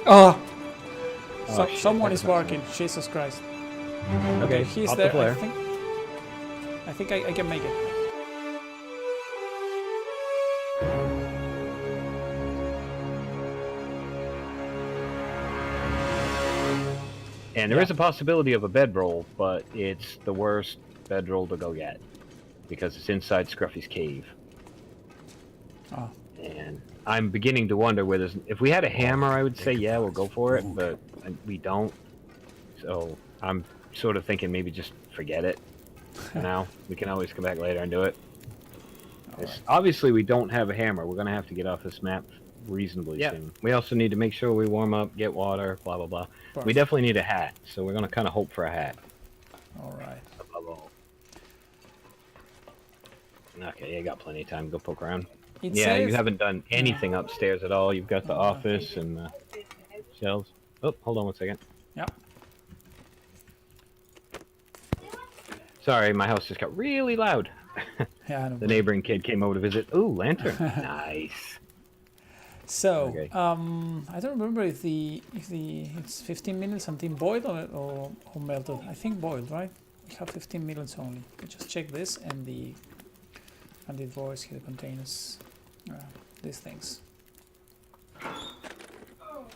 Oh! Oh, shit, Someone that is does not barking. Jesus Christ. Okay, He's off there. the flare. I think I can make it. And there is a possibility of a bedroll, but it's the worst bedroll to go get. Because it's inside Scruffy's cave. Oh. And I'm beginning to wonder where there's... If we had a hammer, I would say, yeah, we'll go for it, but we don't. So I'm sort of thinking maybe just forget it for now. We can always come back later and do it. Right. Obviously, we don't have a hammer. We're going to have to get off this map reasonably soon. We also need to make sure we warm up, get water, blah, blah, blah. Perfect. We definitely need a hat, so we're going to kind of hope for a hat. Alright. Above all. Okay, you got plenty of time. Go poke around. Yeah, you haven't done anything upstairs at all. You've got the office and the shelves. Oh, hold on one second. Yep. Sorry, my house just got really loud. Yeah, the neighboring kid came over to visit. Ooh, lantern. Nice. So, okay. I don't remember if it's 15 minutes something boiled or melted. I think boiled, right? We have 15 minutes only. We just check this and the drawers here, the containers, these things. Oh,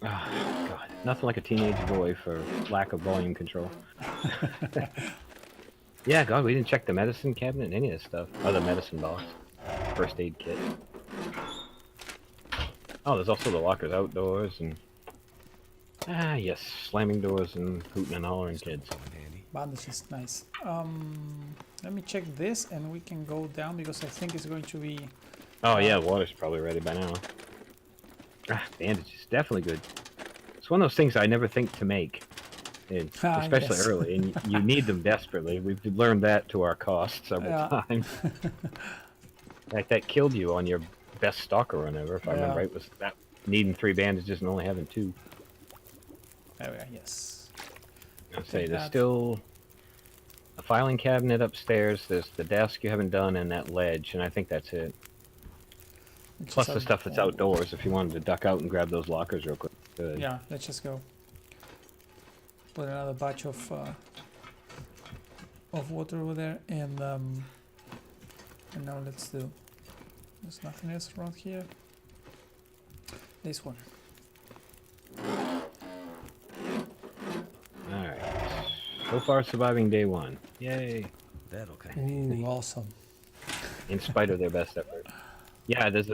God. Nothing like a teenage boy for lack of volume control. Yeah, God, we didn't check the medicine cabinet and any of this stuff. Oh, the medicine box. First aid kit. Oh, there's also the lockers outdoors and... Ah, yes, slamming doors and hooting and hollering kids. Bandages, nice. Let me check this and we can go down because I think it's going to be... Oh yeah, water's probably ready by now. Ah, bandages, definitely good. It's one of those things I never think to make. Especially early, and you need them desperately. We've learned that to our cost several times. In fact, that killed you on your best stalker run ever, if I remember right, was that needing 3 bandages and only having 2. There we are, yes. I'll say there's still a filing cabinet upstairs, there's the desk you haven't done, and that ledge, and I think that's it. Plus the stuff that's outdoors, if you wanted to duck out and grab those lockers real quick. Good. Yeah, let's just go. Put another batch of water over there, and now let's do. There's nothing else around here. This one. All right. So far, surviving day 1. Yay! That'll kind of handy. Awesome. In spite of their best effort. Yeah, there's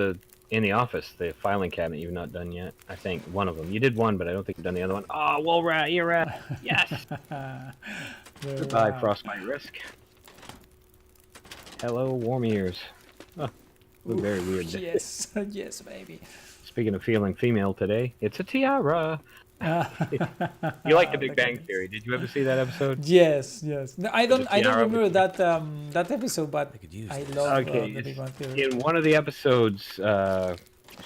in the office, the filing cabinet you've not done yet. I think one of them. You did one, but I don't think you've done the other one. Oh, well, rat, you're rat. Yes. Goodbye, frostbite risk. Hello, warm ears. Oh, look very weird. Yes, yes, baby. Speaking of feeling female today, it's a tiara. You like the Big Bang Theory? Did you ever see that episode? Yes, yes. No, I don't remember that episode, but I love the Big Bang Theory. In one of the episodes,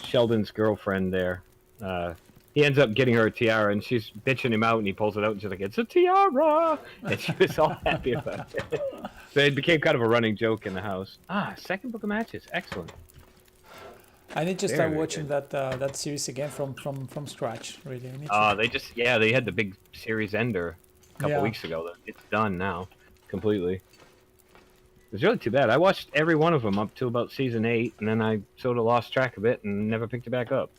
Sheldon's girlfriend there, he ends up getting her a tiara, and she's bitching him out, and he pulls it out, and she's like, "It's a tiara!" And she was all happy about it. So it became kind of a running joke in the house. Ah, second book of matches, excellent. I need to start watching that series again from scratch. Really. They had the big series ender a couple weeks ago. It's done now, completely. It's really too bad. I watched every one of them up to about season 8, and then I sort of lost track of it and never picked it back up.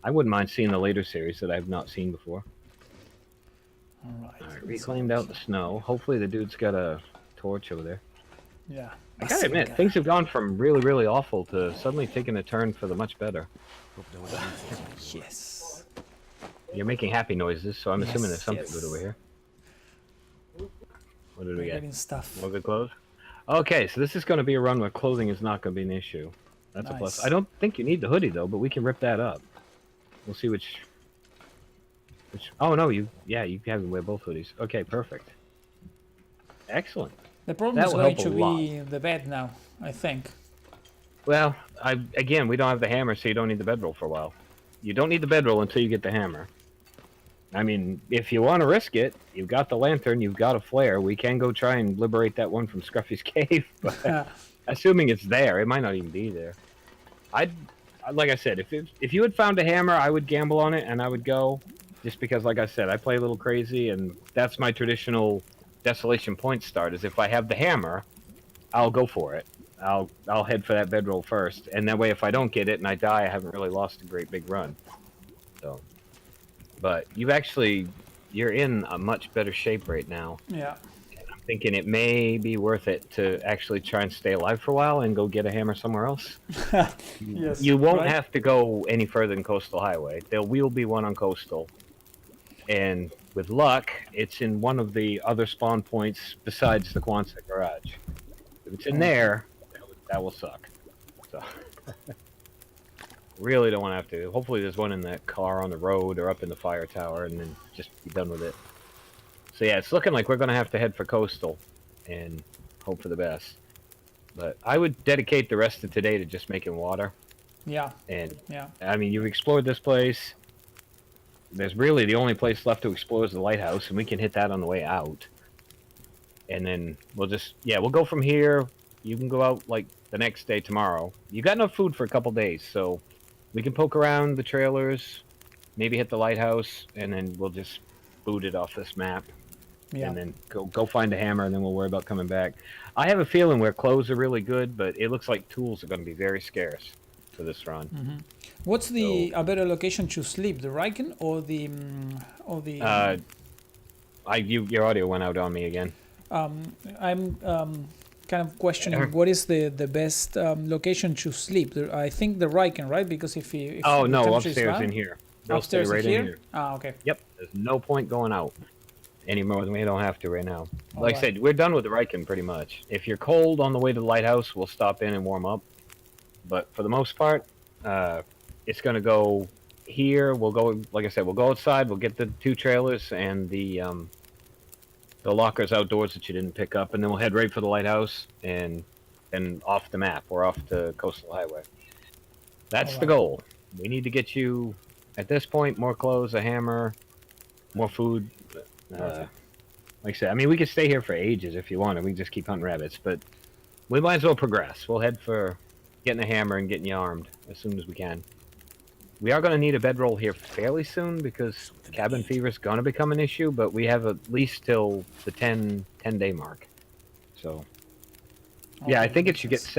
I wouldn't mind seeing the later series that I've not seen before. All right, reclaimed out the snow. Hopefully the dude's got a torch over there. Yeah. I gotta admit, things have gone from really, really awful to suddenly taking a turn for the much better. Yes. You're making happy noises, so I'm assuming there's something good over here. What did we get? Getting stuff. More good clothes? Okay, so this is going to be a run where clothing is not going to be an issue. That's a plus. I don't think you need the hoodie, though, but we can rip that up. We'll see which... Oh, no, you have to wear both hoodies. Okay, perfect. Excellent. The problem is going to be the bed now, I think. Well, again, we don't have the hammer, so you don't need the bedroll for a while. You don't need the bedroll until you get the hammer. I mean, if you want to risk it, you've got the lantern, you've got a flare. We can go try and liberate that one from Scruffy's cave, but assuming it's there, it might not even be there. like I said, if you had found a hammer, I would gamble on it and I would go, just because, like I said, I play a little crazy, and that's my traditional Desolation point start. Is if I have the hammer, I'll go for it. I'll head for that bedroll first, and that way, if I don't get it and I die, I haven't really lost a great big run. So, but you're in a much better shape right now. Yeah. Thinking it may be worth it to actually try and stay alive for a while and go get a hammer somewhere else. Yes. You won't right? have to go any further than Coastal Highway. There will be one on Coastal. And with luck, it's in one of the other spawn points besides the Quonset garage. If it's in there, that will suck. So, really don't want to have to. Hopefully there's one in that car on the road or up in the fire tower, and then just be done with it. So yeah, it's looking like we're going to have to head for Coastal and hope for the best. But I would dedicate the rest of today to just making water. Yeah. And Yeah. I mean, you've explored this place. There's really the only place left to explore is the lighthouse, and we can hit that on the way out. And then we'll go from here. You can go out like the next day tomorrow. You got enough food for a couple days, so we can poke around the trailers, maybe hit the lighthouse, and then we'll just boot it off this map. Yeah. And then go find a hammer, and then we'll worry about coming back. I have a feeling where clothes are really good, but it looks like tools are going to be very scarce for this run. Mm-hmm. What's a better location to sleep, the Riken or the your audio went out on me again. I'm kind of questioning what is the best location to sleep. I think the Riken, right? Because if the temperature is upstairs down, in here. Upstairs right in in here. Ah, okay. Yep, there's no point going out any more than we don't have to right now. All Like right. I said, we're done with the Riken pretty much. If you're cold on the way to the lighthouse, we'll stop in and warm up. But for the most part, it's going to go here. We'll go, like I said, we'll go outside. We'll get the 2 trailers and the lockers outdoors that you didn't pick up, and then we'll head right for the lighthouse and off the map. We're off to Coastal Highway. That's the goal. We need to get you, at this point, more clothes, a hammer, more food. Like I said, I mean, we could stay here for ages if you want, and we can just keep hunting rabbits, but we might as well progress. We'll head for getting a hammer and getting you armed as soon as we can. We are going to need a bedroll here fairly soon because cabin fever is going to become an issue, but we have at least till the 10-day mark. So, yeah, I think it should get 6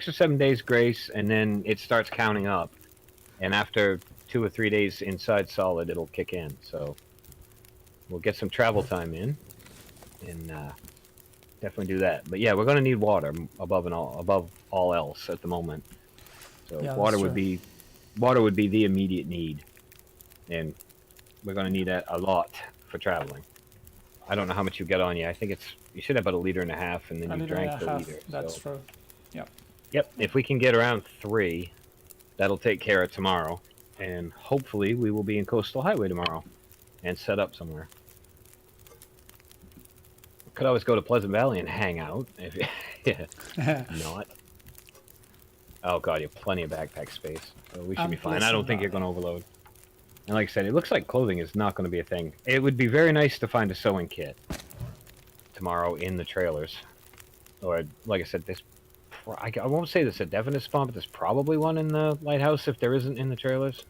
or 7 days grace, and then it starts counting up. And after 2 or 3 days inside solid, it'll kick in. So we'll get some travel time in, and definitely do that. But yeah, we're going to need water above all else at the moment. So Yeah, water would be the immediate need, and we're going to need a lot for traveling. I don't know how much you get on you. I think you should have about 1.5 liters, and then you drank the liter. That's true. Yep. Yep. If we can get around 3, that'll take care of tomorrow, and hopefully we will be in Coastal Highway tomorrow and set up somewhere. Could always go to Pleasant Valley and hang out if not. Oh god, you have plenty of backpack space, so we should be fine. I don't think you're going to overload. And like I said, it looks like clothing is not going to be a thing. It would be very nice to find a sewing kit tomorrow in the trailers. Or, like I said, I won't say there's a definite spawn, but there's probably one in the lighthouse if there isn't in the trailers.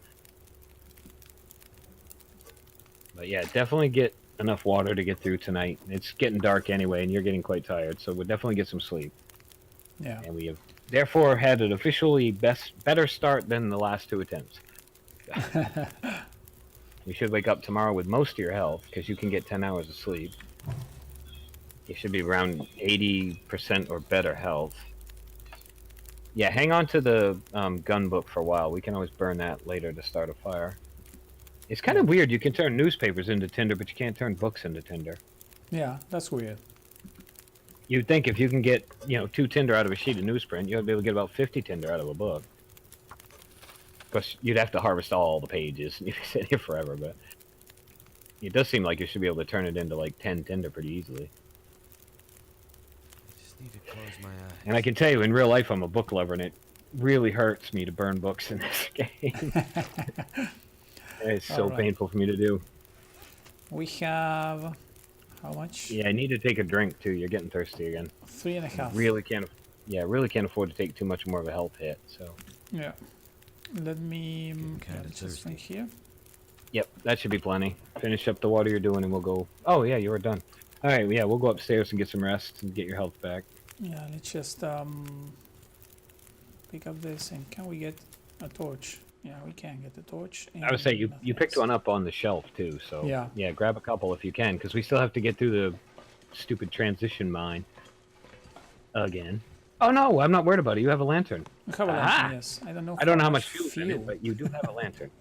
But yeah, definitely get enough water to get through tonight. It's getting dark anyway, and you're getting quite tired, so we'll definitely get some sleep. Yeah. And we have therefore had an officially better start than the last 2 attempts. You should wake up tomorrow with most of your health, because you can get 10 hours of sleep. You should be around 80% or better health. Yeah, hang on to the gun book for a while. We can always burn that later to start a fire. It's kind of weird. You can turn newspapers into tinder, but you can't turn books into tinder. Yeah, that's weird. You'd think if you can get, 2 tinder out of a sheet of newsprint, you'd be able to get about 50 tinder out of a book. Of course, you'd have to harvest all the pages, and you'd be sitting here forever, but it does seem like you should be able to turn it into like 10 tinder pretty easily. I just need to close my eyes. And I can tell you, in real life, I'm a book lover, and it really hurts me to burn books in this game. It's so painful for me to do. We have how much? Yeah, I need to take a drink too. You're getting thirsty again. 3.5. Really can't afford to take too much more of a health hit. So yeah, Let me let's just think here. Yep, that should be plenty. Finish up the water you're doing and we'll go... Oh, yeah, you are done. All right, yeah, we'll go upstairs and get some rest and get your health back. Yeah, let's just pick up this, and can we get a torch? Yeah, we can get the torch. I would say you picked one up on the shelf too, so yeah, grab a couple if you can, because we still have to get through the stupid transition mine again. Oh no, I'm not worried about it. You have a lantern. I have a lantern, yes. I don't know. I don't know how much fuel's in it, but you do have a lantern.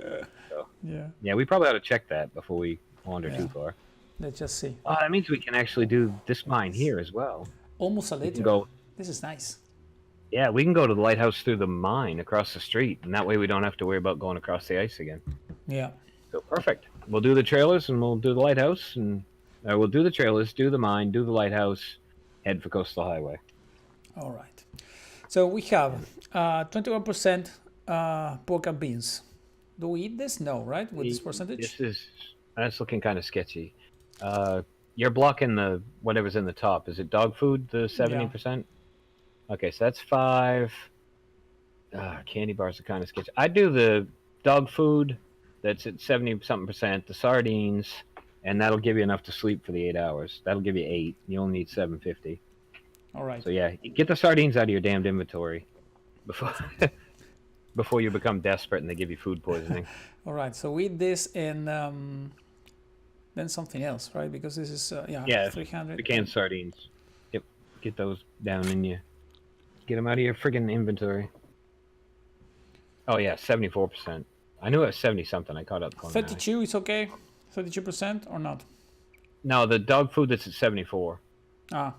So yeah, we probably ought to check that before we wander too far. Let's just see. Oh, that means we can actually do this mine here as well. Almost a liter. Go. This is nice. Yeah, we can go to the lighthouse through the mine across the street, and that way we don't have to worry about going across the ice again. Yeah. So perfect. We'll do the trailers, and we'll do the lighthouse, and we'll do the trailers, do the mine, do the lighthouse, head for Coastal Highway. All right. So we have 21% pork and beans. Do we eat this? No, right? With this percentage? That's looking kind of sketchy. You're blocking the whatever's in the top. Is it dog food, the 70%? Yeah. Okay, so that's 5. Candy bars are kind of sketchy. I do the dog food that's at 70-something%, the sardines, and that'll give you enough to sleep for the 8 hours. That'll give you 8. You only need 750. All right. So yeah, get the sardines out of your damned inventory before you become desperate and they give you food poisoning. All right, so we eat this and then something else, right? Because this is 300. The canned sardines. Yep, get those down in you. Get them out of your friggin' inventory. Oh yeah, 74%. I knew it was 70-something. I caught up. 32 is okay. 32% or not? No, the dog food that's at 74.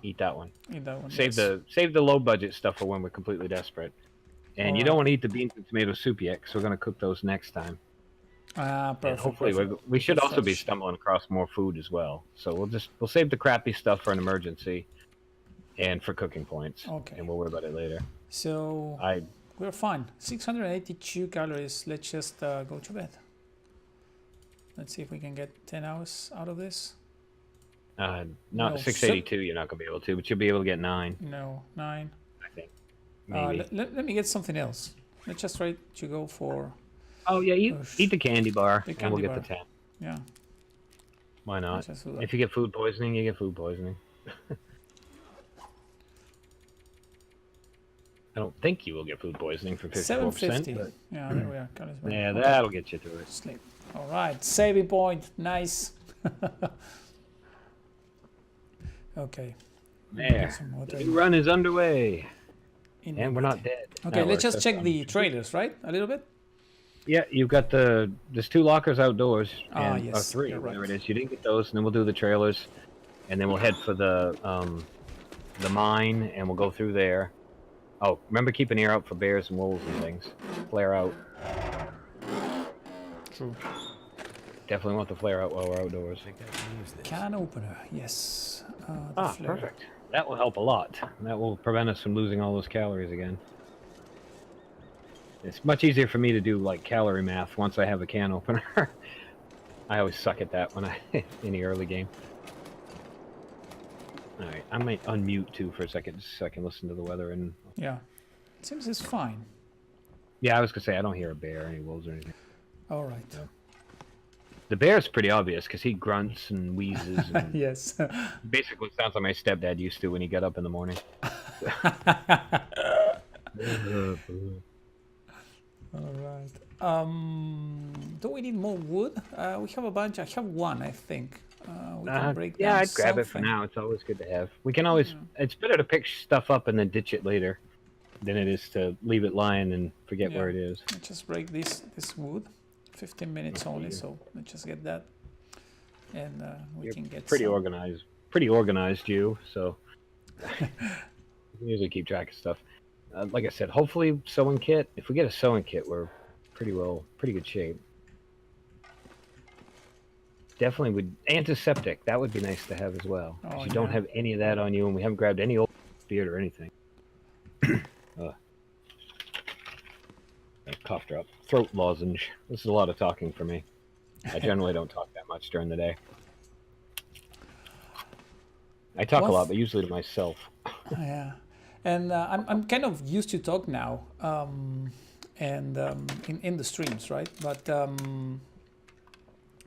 Eat that one. Eat that one. Save the low budget stuff for when we're completely desperate. And you don't want to eat the beans and tomato soup yet, because we're going to cook those next time. Perfect. And hopefully we should also be stumbling across more food as well. So we'll save the crappy stuff for an emergency. And for cooking points. Okay. And we'll worry about it later. So we're fine. 682 calories. Let's just go to bed. Let's see if we can get 10 hours out of this. Not 682. You're not gonna be able to, but you'll be able to get 9. No, 9. I think. Maybe. Let me get something else. Let's just try to go for. Oh yeah, eat the candy bar, and we'll get the 10. Yeah. Why not? If you get food poisoning, you get food poisoning. I don't think you will get food poisoning for 54%. But... Yeah, there we are. Yeah, that'll get you through it. Sleep. All right, saving point. Nice. Okay. There. The run is underway. And we're not dead. Okay, let's just check the trailers, right? A little bit? Yeah, you've got there's 2 lockers outdoors. And, yes. Or 3, right. whatever it is. You didn't get those, and then we'll do the trailers. And then we'll head for the mine, and we'll go through there. Oh, remember keep an ear out for bears and wolves and things. Flare out. True. Definitely want the flare out while we're outdoors. Can opener, yes. Perfect. That will help a lot. That will prevent us from losing all those calories again. It's much easier for me to do like calorie math once I have a can opener. I always suck at that when in the early game. Alright, I might unmute too for a second just so I can listen to the weather and... Yeah. It seems it's fine. Yeah, I was gonna say I don't hear a bear, any wolves or anything. Alright. So. The bear's pretty obvious because he grunts and wheezes and... Yes. Basically sounds like my stepdad used to when he got up in the morning. Alright. Do we need more wood? We have a bunch. I have 1, I think. We can break down I'd grab it for now. It's always good to have. We can always... It's better to pick stuff up and then ditch it later than it is to leave it lying and forget where it is. Let's just break this wood. 15 minutes only, so let's just get that. And we can get pretty organized. Pretty organized, you, so... you can usually keep track of stuff. Like I said, hopefully sewing kit. If we get a sewing kit, we're pretty good shape. Definitely would antiseptic. That would be nice to have as well. You don't have any of that on you, and we haven't grabbed any old beard or anything. Cough drop, throat lozenge. This is a lot of talking for me. I generally don't talk that much during the day. I talk a lot, but usually to myself. Yeah, and I'm kind of used to talk now. and in the streams, right? But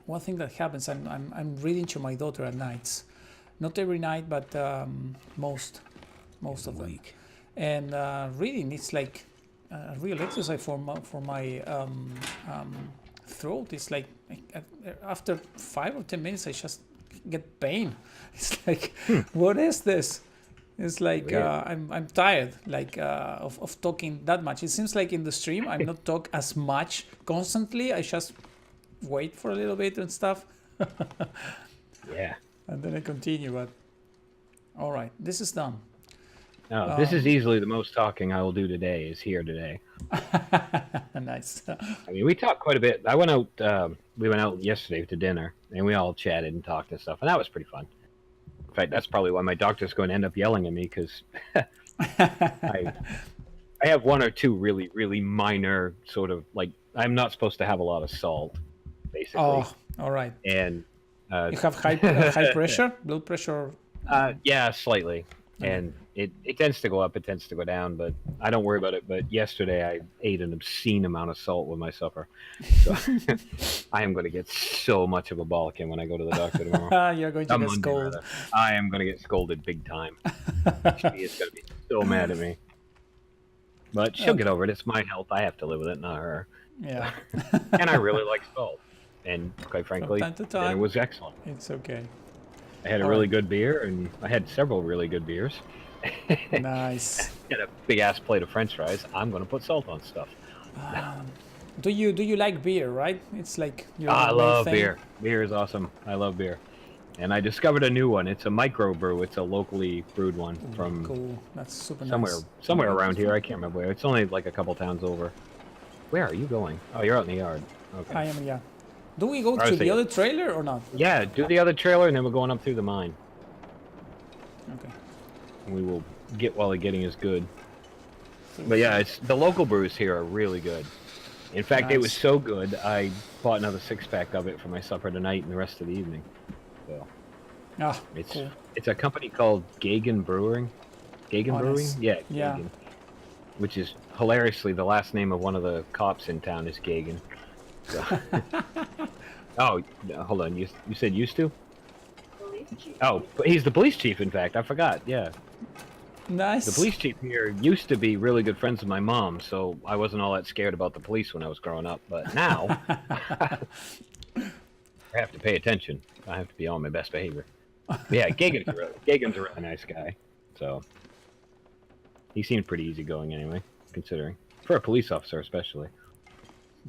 one thing that happens, I'm reading to my daughter at nights, not every night, but most of them. And reading, it's like a real exercise for my throat. It's like after 5 or 10 minutes, I just get pain. It's like, what is this? It's like I'm tired, like of talking that much. It seems like in the stream I'm not talk as much constantly. I just wait for a little bit and stuff. Yeah. And then I continue. But all right, this is done. No, this is easily the most talking I will do today. Is here today. Nice. I mean, we talked quite a bit. I went out. We went out yesterday to dinner, and we all chatted and talked and stuff, and that was pretty fun. In fact, that's probably why my doctor's going to end up yelling at me, because I have one or two really, really minor sort of, like, I'm not supposed to have a lot of salt, basically. Oh, all right. And you have high pressure, blood pressure. Yeah, slightly. And it tends to go up, it tends to go down, but I don't worry about it. But yesterday I ate an obscene amount of salt with my supper. So I am going to get so much of a bollocking when I go to the doctor tomorrow. You're going to get scolded. I am going to get scolded big time. She is going to be so mad at me. But she'll get over it. It's my health. I have to live with it, not her. Yeah. And I really like salt. And quite frankly, it was excellent. It's okay. I had a really good beer, and I had several really good beers. Nice. Had a big ass plate of French fries. I'm going to put salt on stuff. Do you like beer? Right? It's like your I love thing. beer. Beer is awesome. I love beer, and I discovered a new one. It's a microbrew. It's a locally brewed one from cool. That's super somewhere around here. I can't remember where. It's only like a couple towns over. Where are you going? Oh, you're out in the yard. Okay. I am. Yeah. Do we go to the other trailer or not? Yeah, do the other trailer, and then we're going up through the mine. Okay. We will get while the getting is good. But yeah, it's the local brews here are really good. In fact, it was so good, I bought another 6-pack of it for my supper tonight and the rest of the evening. So it's a company called Gagan Brewing. Gagan Brewing? Yeah, Gagan. Which is hilariously the last name of one of the cops in town is Gagan. So. Oh, hold on. You said used to? Police chief. Oh, he's the police chief, in fact. I forgot. Yeah. Nice. The police chief here used to be really good friends with my mom, so I wasn't all that scared about the police when I was growing up. But now, I have to pay attention. I have to be on my best behavior. But yeah, Gagan's a really nice guy. So he seemed pretty easygoing anyway, considering. For a police officer, especially.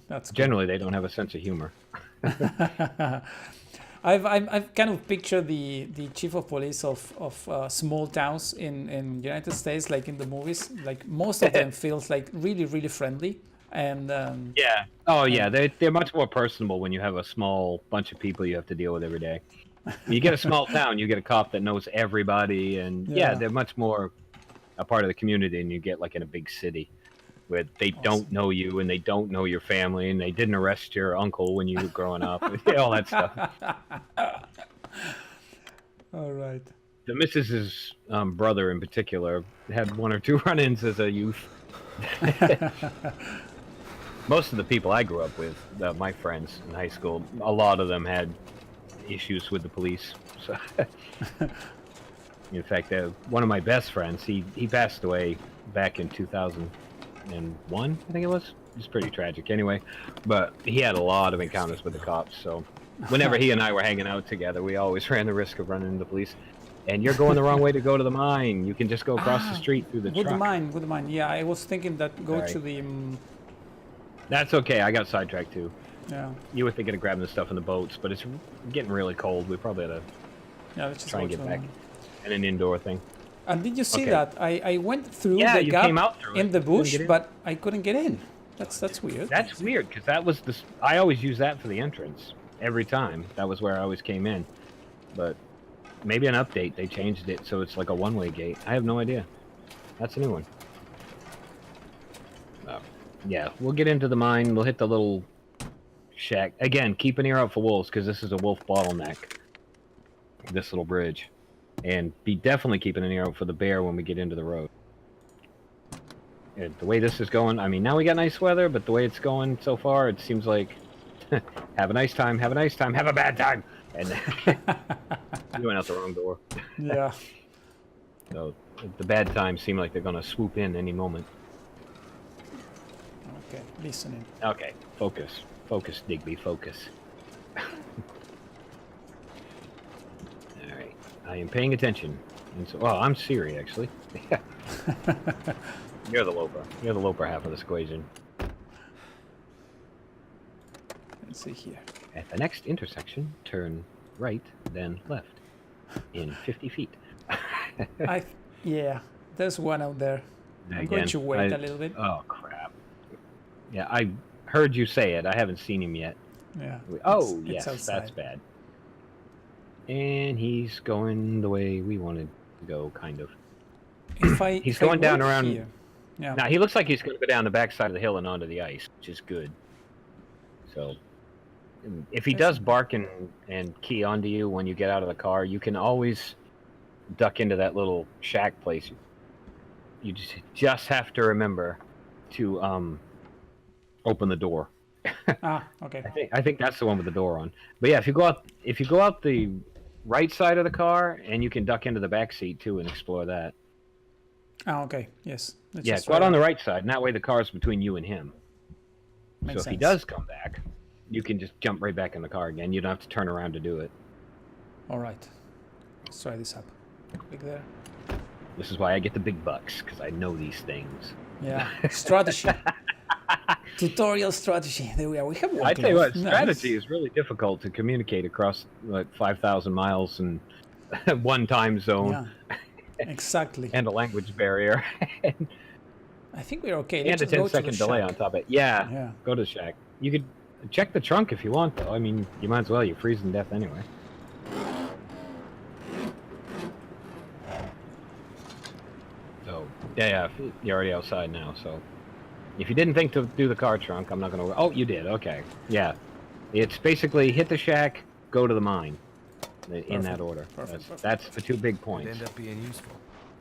That's generally they don't have a sense of humor. I've kind of pictured the chief of police of small towns in United States, like in the movies. Like most of them feels like really friendly, and yeah. Oh yeah, they're much more personable when you have a small bunch of people you have to deal with every day. You get a small town, you get a cop that knows everybody, and yeah, they're much more a part of the community than you get like in a big city, where they don't know you and they don't know your family and they didn't arrest your uncle when you were growing up, all that stuff. All right. The missus's brother in particular had 1 or 2 run-ins as a youth. Most of the people I grew up with, my friends in high school, a lot of them had issues with the police. So, in fact, one of my best friends, he passed away back in 2001, I think it was. It's pretty tragic anyway, but he had a lot of encounters with the cops, so whenever he and I were hanging out together, we always ran the risk of running into police. And you're going the wrong way to go to the mine. You can just go across the street through the truck. Good mine. Yeah, I was thinking that to the... That's okay, I got sidetracked too. Yeah. You were thinking of grabbing the stuff in the boats, but it's getting really cold. We probably ought to try and get back in an indoor thing. And did you see that? I went through the gap in the bush, but I couldn't get in. That's weird. That's weird, because that was I always use that for the entrance. Every time. That was where I always came in. But maybe an update, they changed it so it's like a one-way gate. I have no idea. That's a new one. Yeah, we'll get into the mine. We'll hit the little shack. Again, keep an ear out for wolves, because this is a wolf bottleneck. This little bridge. And be definitely keeping an ear out for the bear when we get into the road. the way this is going, I mean, now we got nice weather, but the way it's going so far, it seems like have a nice time, have a nice time, have a bad time, and you went out the wrong door. Yeah. So the bad times seem like they're gonna swoop in any moment. Okay, listening. Okay, focus, focus, Digby, focus. All right, I am paying attention. And so, well, I'm Siri actually. You're the Loper. You're the Loper half of this equation. Let's see here. At the next intersection, turn right, then left, in 50 feet. Yeah, there's one out there. I'm going to wait a little bit. Oh crap! Yeah, I heard you say it. I haven't seen him yet. Yeah. Oh it's yes, outside. that's bad. And he's going the way we wanted to go, kind of. He's going down around. Here. Yeah. Now he looks like he's going to go down the backside of the hill and onto the ice, which is good. So, if he does bark and key onto you when you get out of the car, you can always duck into that little shack place. You just have to remember to open the door. Okay. I think that's the one with the door on. But yeah, if you go out the right side of the car, and you can duck into the back seat too and explore that. Oh, okay. Yes. Yeah, go out on the right side, and that way the car's between you and him. Makes so if sense. he does come back, you can just jump right back in the car again. You don't have to turn around to do it. All right. Let's try this up. Click there. This is why I get the big bucks, because I know these things. Yeah. Strategy. Tutorial strategy. There we are. We have one. I tell you what, Nice. strategy is really difficult to communicate across like 5,000 miles and one time zone. Yeah. Exactly. And a language barrier. I think we're okay. And Let's a just go to 10-second the delay shack. on top of it. Yeah, Yeah. go to the shack. You could check the trunk if you want, though. I mean, you might as well. You're freezing to death anyway. So, yeah, you're already outside now, so... If you didn't think to do the car trunk, I'm not going to... Oh, you did. Okay. Yeah. It's basically hit the shack, go to the mine. In that order. Perfect. That's the two big It points. end up being useful.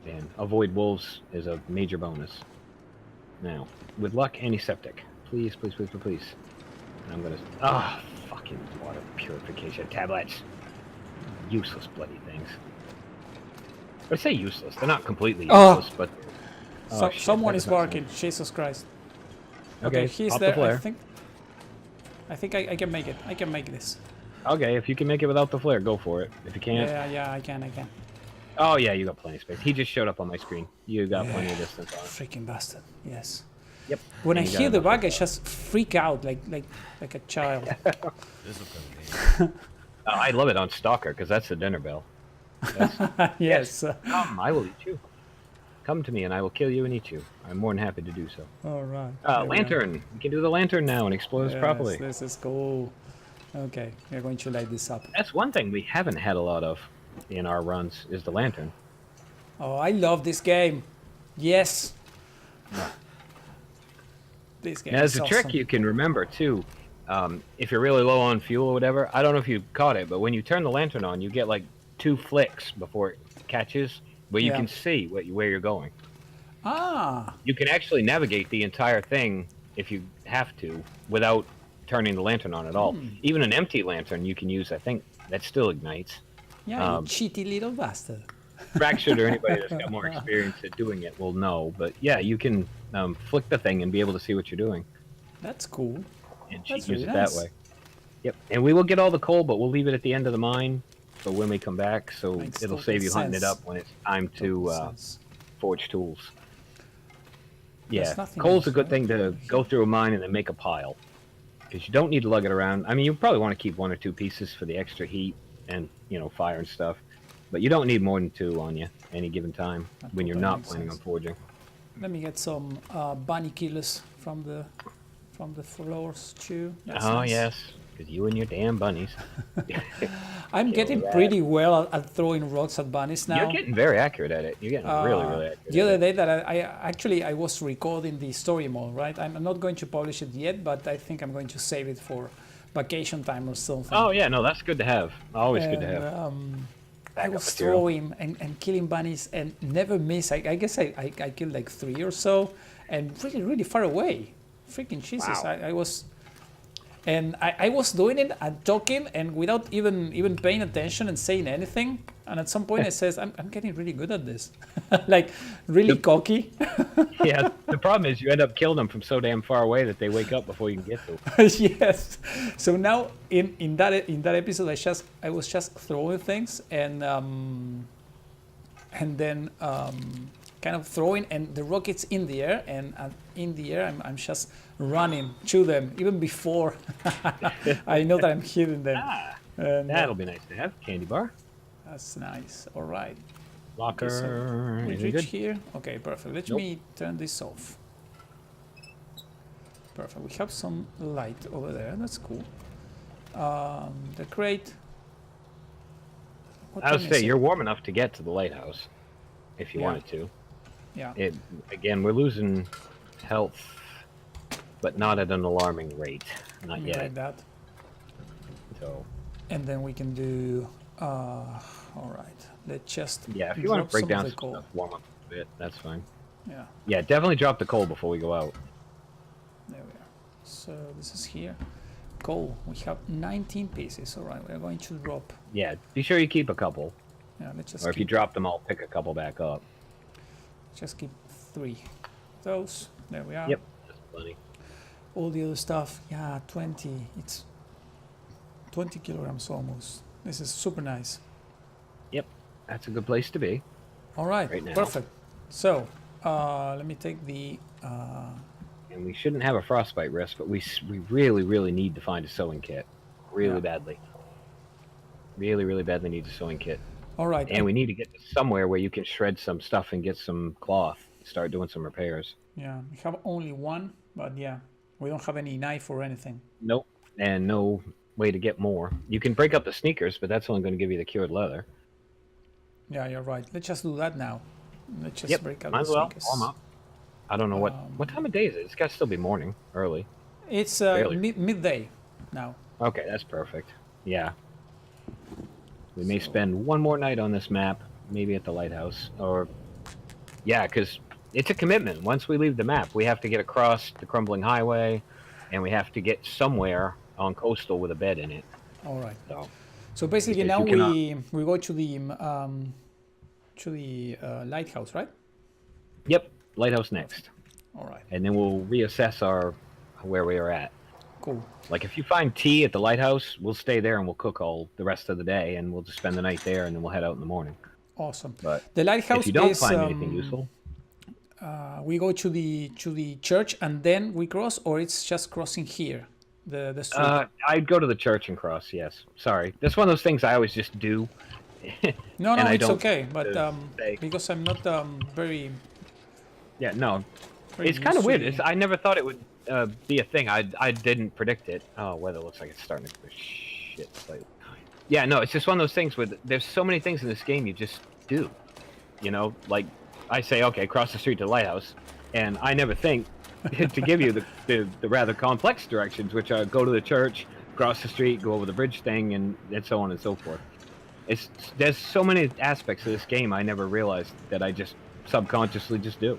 And avoid wolves is a major bonus. Now, with luck, antiseptic. Please, please, please, please, please. And I'm gonna... Ah, fucking water purification tablets. Useless bloody things. I say useless. They're not completely useless, but... Oh, shit, Someone that is does not barking. Jesus Christ. Okay, he's off there. the flare. I think I can make it. I can make this. Okay, if you can make it without the flare, go for it. If you can't... Yeah, I can. Oh, yeah, you got plenty of space. He just showed up on my screen. You got plenty of distance on it. Freaking bastard. Yes. Yep. When I And you hear got the enough bug, I just freak out like a child. This will come I love it on Stalker, because that's the dinner bell. Yes. Come, I will eat you. Come to me and I will kill you and eat you. I'm more than happy to do so. All right. Lantern. We can do the lantern now and explore this properly. This is cool. Okay, we're going to light this up. That's one thing we haven't had a lot of in our runs is the lantern. Oh, I love this game. Yes. This game Now, is there's a awesome. trick you can remember too. If you're really low on fuel or whatever, I don't know if you caught it, but when you turn the lantern on, you get like 2 flicks before it catches, where you can see where you're going. Ah. You can actually navigate the entire thing if you have to without turning the lantern on at all. Even an empty lantern you can use, I think, that still ignites. Yeah, you cheaty little bastard. Fractured or anybody that's got more experience at doing it will know. But yeah, you can flick the thing and be able to see what you're doing. That's cool. And That's use really it nice. that way. Yep. And we will get all the coal, but we'll leave it at the end of the mine for when we come back. So Makes it'll total save you hunting it sense. up when it's time to Sense. forge tools. There's Yeah, nothing coal's else, a good right? thing to go through a mine and then make a pile. Because you don't need to lug it around. I mean, you probably want to keep 1 or 2 pieces for the extra heat and, fire and stuff. But you don't need more than 2 on you any given time That when you're totally not makes planning sense. on forging. Let me get some bunny killers from the floors too. That's Oh, nice. yes. Because you and your damn bunnies. I'm getting that. pretty well at throwing rocks at bunnies now. You're getting very accurate at it. You're getting really, really accurate The at other it. day that I was recording the story mode, right? I'm not going to publish it yet, but I think I'm going to save it for vacation time or something. Oh, yeah. No, that's good to have. Always good to have. I Backup was material. throwing and killing bunnies and never miss. I guess I killed like 3 or so, and really, really far away. Freaking Jesus! Wow. I was, and I was doing it and talking and without even paying attention and saying anything. And at some point, I says, I'm getting really good at this, like really cocky. Yeah, the problem is you end up killing them from so damn far away that they wake up before you can get to them. Yes. So now in that episode, I was just throwing things and then kind of throwing, and the rocket's in the air, and in the air I'm just running to them even before I know that I'm hitting them. And, That'll be nice to have. Candy bar. that's nice. All right. Locker. So we Anything reach good? here. Okay, perfect. Let Nope. me turn this off. Perfect. We have some light over there. That's cool. The crate. What I would time say is it? you're warm enough to get to the lighthouse if you Yeah. wanted to. Yeah. Again, we're losing health, but not at an alarming rate. Not Let me yet. write that. So And then we can do. All right. Let's just. yeah, if you want drop to break some down of some the coal. stuff, warm up a bit. That's fine. Yeah. Yeah, definitely drop the coal before we go out. There we are. So this is here. Coal. We have 19 pieces. All right. We are going to drop. Yeah, be sure you keep a couple, Yeah. Let's just or if you keep, drop them, I'll pick a couple back up. just keep 3. Those. There we are. Yep, that's plenty. All the other stuff. Yeah. 20. It's 20 kilograms almost. This is super nice. Yep, that's a good place to be. All right. Right now. Perfect. So let me take the. And we shouldn't have a frostbite risk, but we really need to find a sewing kit, really Yeah. badly. Really badly need a sewing kit, All right. and we need to get to somewhere where you can shred some stuff and get some cloth, start doing some repairs. Yeah. We have only one, but yeah, we don't have any knife or anything. Nope, and no way to get more. You can break up the sneakers, but that's only going to give you the cured leather. Yeah, you're right. Let's just do that now. Let's just Yep, break out might the as well sneakers. warm up. I don't know what time of day is it? It's got to still be morning, early. It's Barely. midday now. Okay, that's perfect. Yeah. We may spend one more night on this map, maybe at the lighthouse, or yeah, because it's a commitment. Once we leave the map, we have to get across the crumbling highway, and we have to get somewhere on coastal with a bed in it. All right. So So basically Because now you we go to the lighthouse, right? yep, lighthouse next, All right. and then we'll reassess where we are at. Cool. Like if you find tea at the lighthouse, we'll stay there and we'll cook all the rest of the day, and we'll just spend the night there, and then we'll head out in the morning. Awesome. But The lighthouse if you don't is find anything useful, we go to the church and then we cross, or it's just crossing here, the street. I'd go to the church and cross. Yes, sorry, that's one of those things I always just do. No, and I it's don't okay. But say. because I'm not very. Yeah, no, very it's kind of used to weird. the- I never thought it would be a thing. I didn't predict it. Oh, weather looks like it's starting to go to shit. Slightly. Yeah, no, it's just one of those things where there's so many things in this game you just do. You know, like I say, okay, cross the street to the lighthouse, and I never think to give you the rather complex directions, which are go to the church, cross the street, go over the bridge thing, and so on and so forth. There's so many aspects of this game I never realized that I just subconsciously just do.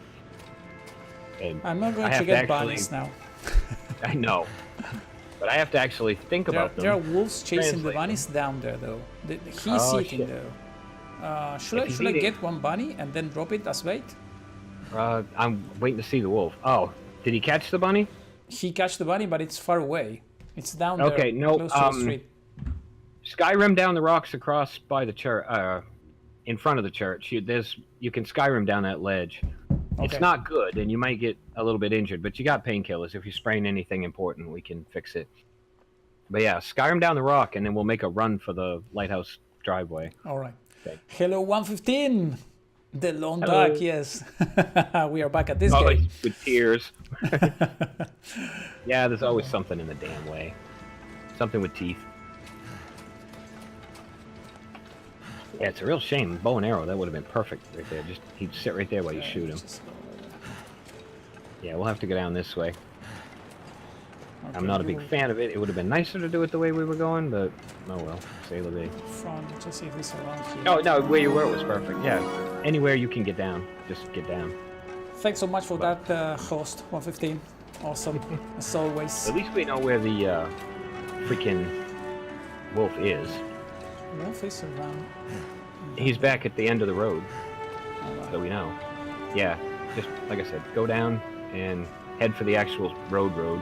And I'm not going I to have get actually- bunnies now. I know, but I have to actually think about them. There are wolves chasing the translate bunnies down there, though. He's Oh, eating shit. though. Should If he's I eating- get one bunny and then drop it as bait? I'm waiting to see the wolf. Oh, did he catch the bunny? He catch the bunny, but it's far away. It's down there, Okay, no, close to the street. Skyrim down the rocks across by the church, in front of the church. You can Skyrim down that ledge. It's Okay. not good, and you might get a little bit injured, but you got painkillers. If you sprain anything important, we can fix it. But yeah, Skyrim down the rock, and then we'll make a run for the lighthouse driveway. All right. Okay. Hello, 115. The Long Hello. Dark, yes. We are back at this Always game. with tears. Yeah, there's always something in the damn way. Something with teeth. Yeah, it's a real shame. Bow and arrow, that would have been perfect right there. Just he'd sit right there while you shoot him. Yeah, we'll have to go down this way. I'm not a big fan of it. It would have been nicer to do it the way we were going, but oh well. Say la vie. Front, let's see if it's around here. Oh no, where you were was perfect. Yeah, anywhere you can get down, just get down. Thanks so much for that, host 115. Awesome, as always. At least we know where the freaking wolf is. Wolf is around. He's back at the end of the road, Alright. so we know. Yeah, just like I said, go down and head for the actual road.